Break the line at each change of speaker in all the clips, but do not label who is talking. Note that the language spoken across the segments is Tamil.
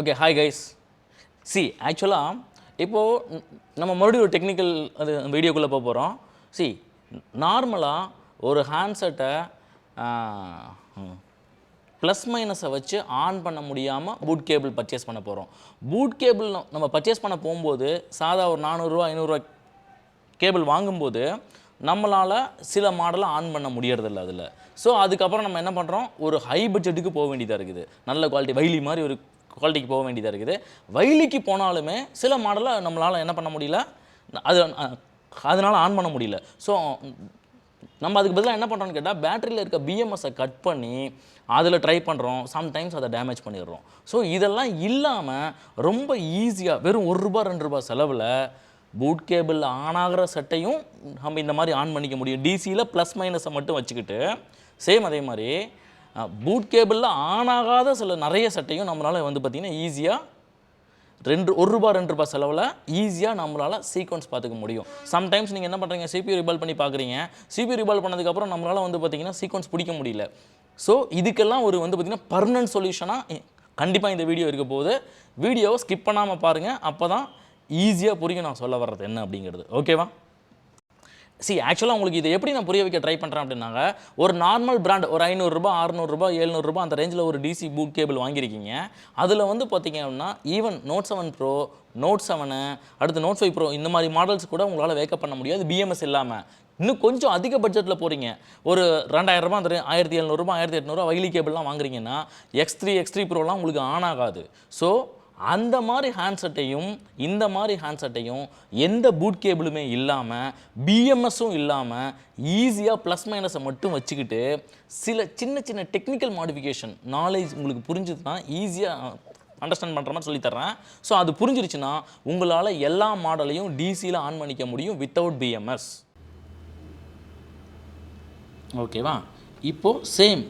Okay, hi guys. See, actually, இப்போ நம்ம மறுபடியும் ஒரு டெக்னிக்கல் அது வீடியோக்குள்ளே போக போகிறோம். See, நார்மலாக ஒரு ஹேண்ட்செட்டை ப்ளஸ் மைனஸை வச்சு ஆன் பண்ண முடியாமல் பூட் கேபிள் பர்ச்சேஸ் பண்ண போகிறோம். பூட் கேபிள் நம்ம பர்ச்சேஸ் பண்ண போகும்போது சாதா ஒரு 400 500 கேபிள் வாங்கும்போது நம்மளால் சில மாடலை ஆன் பண்ண முடியறதில்ல அதில். ஸோ அதுக்கப்புறம் நம்ம என்ன பண்ணுறோம், ஒரு ஹை பட்ஜெட்டுக்கு போக வேண்டியதாக இருக்குது. நல்ல குவாலிட்டி வைலி மாதிரி ஒரு குவாலிட்டிக்கு போக வேண்டியதாக இருக்குது. வைலிக்கு போனாலுமே சில மாடலை நம்மளால் என்ன பண்ண முடியல, அது அதனால் ஆன் பண்ண முடியல. ஸோ நம்ம அதுக்கு பதிலாக என்ன பண்ணுறோன்னு கேட்டால் பேட்டரியில் இருக்க பிஎம்எஸை கட் பண்ணி அதில் ட்ரை பண்ணுறோம். சம்டைம்ஸ் அதை டேமேஜ் பண்ணிடுறோம். ஸோ இதெல்லாம் இல்லாமல் ரொம்ப ஈஸியாக வெறும் ₹1 ₹2 செலவில் பூட் கேபிள் ஆன் ஆகிற செட்டையும் நம்ம இந்த மாதிரி ஆன் பண்ணிக்க முடியும். டிசியில் ப்ளஸ் மைனஸை மட்டும் வச்சுக்கிட்டு சேம் அதே மாதிரி பூட் கேபிளில் ஆன் ஆகாத சில நிறைய செட்டையும் நம்மளால் வந்து பார்த்திங்கன்னா ஈஸியாக ₹1 ₹2 செலவில் ஈஸியாக நம்மளால் சீக்வன்ஸ் பார்த்துக்க முடியும். சம்டைம்ஸ் நீங்கள் என்ன பண்ணுறீங்க, சிபியூ ரிபால் பண்ணி பார்க்குறீங்க. சிபியூ ரிபால் பண்ணதுக்கப்புறம் நம்மளால் வந்து பார்த்திங்கன்னா சீக்வன்ஸ் பிடிக்க முடியல. ஸோ இதுக்கெல்லாம் ஒரு வந்து பார்த்திங்கன்னா பர்மனன்ட் சொல்யூஷனாக கண்டிப்பாக இந்த வீடியோ இருக்க போது. வீடியோவை ஸ்கிப் பண்ணாமல் பாருங்கள், அப்போ தான் ஈஸியாக புரியும் நான் சொல்ல வர்றது என்ன அப்படிங்கிறது. ஓகேவா? ஆக்சுவலாக உங்களுக்கு இதை எப்படி நான் புரிய வைக்க ட்ரை பண்ணுறேன் அப்படின்னாங்க, ஒரு நார்மல் பிராண்ட் ஒரு ₹500 ₹600 ₹700 அந்த ரேஞ்சில் ஒரு டிசி பூட் கேபிள் வாங்கியிருக்கீங்க. அதில் வந்து பார்த்திங்க அப்படின்னா ஈவன் Note 7 Pro, Note 7 அடுத்து Note 5 Pro இந்த மாதிரி மாடல்ஸ் கூட உங்களால் வேக்கப் பண்ண முடியாது பிஎம்எஸ் இல்லாமல். இன்னும் கொஞ்சம் அதிக பட்ஜெட்டில் போகிறீங்க, ஒரு ₹2000 அந்த ₹1700 1800 வைலி கேபிள்லாம் வாங்குறீங்கன்னா X3 X3 Proலாம் உங்களுக்கு ஆன் ஆகாது. ஸோ அந்த மாதிரி ஹேண்ட்செட்டையும் இந்த மாதிரி ஹேண்ட்செட்டையும் எந்த பூட் கேபிளுமே இல்லாமல் பிஎம்எஸும் இல்லாமல் ஈஸியாக ப்ளஸ் மைனஸை மட்டும் வச்சுக்கிட்டு சில சின்ன சின்ன டெக்னிக்கல் மாடிஃபிகேஷன் நாலேஜ் உங்களுக்கு புரிஞ்சுதுன்னா ஈஸியாக அண்டர்ஸ்டாண்ட் பண்ணுற மாதிரி சொல்லித்தரேன். ஸோ அது புரிஞ்சிருச்சுன்னா உங்களால் எல்லா மாடலையும் டிசியில் ஆன் பண்ணிக்க முடியும் வித்தவுட் பிஎம்எஸ். ஓகேவா? இப்போது சேம்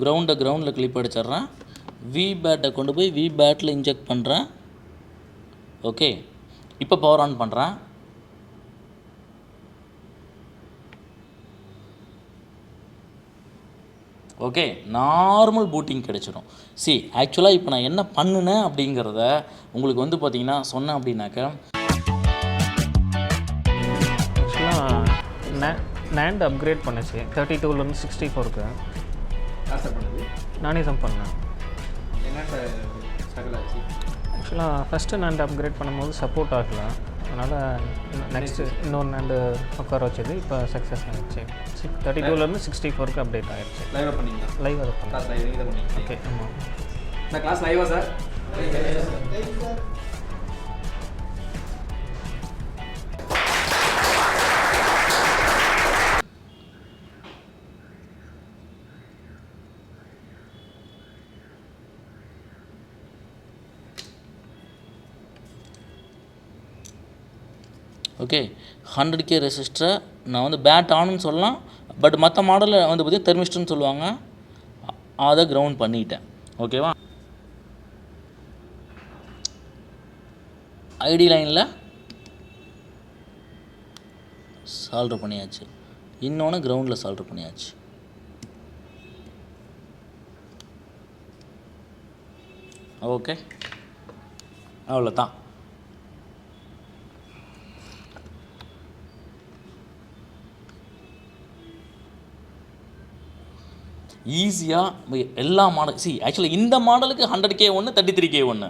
கிரவுண்டில் கிளிப் அடிச்சிட்றேன். வி பேட்டை கொண்டு போய் வி பேட்டில் இன்ஜெக்ட் பண்ணுறேன். ஓகே, இப்போ பவர் ஆன் பண்ணுறேன். ஓகே, நார்மல் பூட்டிங் கிடைச்சிடும். ஆக்சுவலாக இப்போ நான் என்ன பண்ணினேன் அப்படிங்கிறத உங்களுக்கு வந்து பார்த்தீங்கன்னா சொன்னேன் அப்படின்னாக்கா,
ஆக்சுவலாக நேண்ட் அப்கிரேட் பண்ணுச்சு 32லேருந்து 64க்கு. நானே தான் பண்ணேன். ஆக்சுவலாக ஃபஸ்ட்டு நேண்ட் அப்கிரேட் பண்ணும்போது சப்போர்ட் ஆகலை, அதனால் நெக்ஸ்ட்டு இன்னொரு நேண்டு உட்கார வச்சது இப்போ சக்ஸஸ் ஆகிடுச்சு. 32லேருந்து 64க்கு அப்டேட் ஆகிடுச்சு. லைவாக அதை பண்ணேன். ஓகே, ஆமாம்.
கிளாஸ் லைவா சார்?
ஓகே, 100K ரெசிஸ்டரை நான் வந்து பேட் ஆனுன்னு சொல்லலாம், பட் மற்ற மாடலில் வந்து பார்த்திங்கன்னா தெர்மிஸ்டர்னு சொல்லுவாங்க. அதை கிரவுண்ட் பண்ணிட்டேன். ஓகேவா? ஐடி லைனில் சால்ட்ரு பண்ணியாச்சு, இன்னொன்று கிரவுண்டில் சால்ட்ரு பண்ணியாச்சு. ஓகே, அவ்வளோதான். ஈஸியாக எல்லா மாடல் ஆக்சுவலாக இந்த மாடலுக்கு 100K ஒன்று 33K ஒன்று.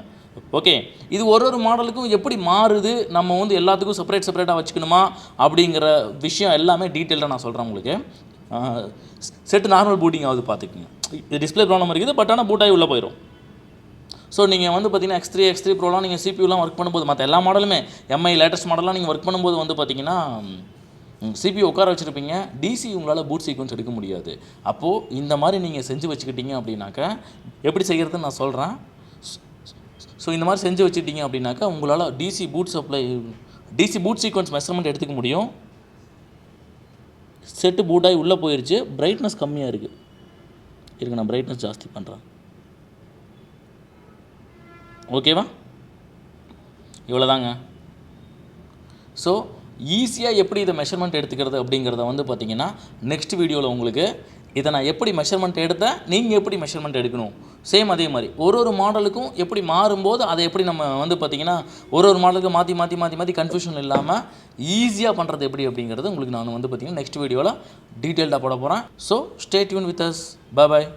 ஓகே, இது ஒரு மாடலுக்கும் எப்படி மாறுது, நம்ம வந்து எல்லாத்துக்கும் செப்பரேட்டாக வச்சுக்கணுமா அப்படிங்கிற விஷயம் எல்லாமே டீட்டெயிலாக நான் சொல்கிறேன் உங்களுக்கு. செட்டு நார்மல் பூட்டிங் ஆகுது பார்த்துக்குங்க. இது டிஸ்பிளே ப்ராப்ளம் இருக்குது, பட் ஆனால் பூட்டாகி உள்ளே போயிடும். ஸோ நீங்கள் வந்து பார்த்தீங்கன்னா X3 Proலாம் நீங்கள் சிபியூலாம் ஒர்க் பண்ணும்போது மற்ற எல்லா மாடலுமே MI லேட்டஸ்ட் மாடலாம் நீங்கள் ஒர்க் பண்ணும்போது வந்து பார்த்தீங்கன்னா சிபியூ உட்கார வச்சுருப்பீங்க, டிசி உங்களால் பூட் சீக்வன்ஸ் எடுக்க முடியாது. அப்போது இந்த மாதிரி நீங்கள் செஞ்சு வச்சுக்கிட்டீங்க அப்படின்னாக்கா எப்படி செய்கிறதுன்னு நான் சொல்கிறேன். ஸோ இந்த மாதிரி செஞ்சு வச்சுக்கிட்டீங்க அப்படின்னாக்கா உங்களால் டிசி பூட் சீக்வன்ஸ் மெஷர்மெண்ட் எடுத்துக்க முடியும். செட்டு பூட்டாகி உள்ளே போயிடுச்சு. பிரைட்னஸ் கம்மியாக இருக்குது, நான் பிரைட்னஸ் ஜாஸ்தி பண்ணுறேன். ஓகேவா? இவ்வளோதாங்க. ஸோ ஈஸியாக எப்படி இதை மெஷர்மெண்ட் எடுத்துக்கிறது அப்படிங்கிறத வந்து பார்த்திங்கன்னா நெக்ஸ்ட் வீடியோவில் உங்களுக்கு இதை நான் எப்படி மெஷர்மெண்ட் எடுத்தேன், நீங்கள் எப்படி மெஷர்மெண்ட் எடுக்கணும், சேம் அதே மாதிரி ஒரு மாடலுக்கும் எப்படி மாறும்போது அதை எப்படி நம்ம வந்து பார்த்திங்கன்னா ஒரு மாடலுக்கு மாற்றி கன்ஃபியூஷன் இல்லாமல் ஈஸியாக பண்ணுறது எப்படி அப்படிங்கிறது உங்களுக்கு நான் வந்து பார்த்திங்கன்னா நெக்ஸ்ட் வீடியோவில் டீட்டெயில்டாக போட போகிறேன். So stay tune with us. Bye bye.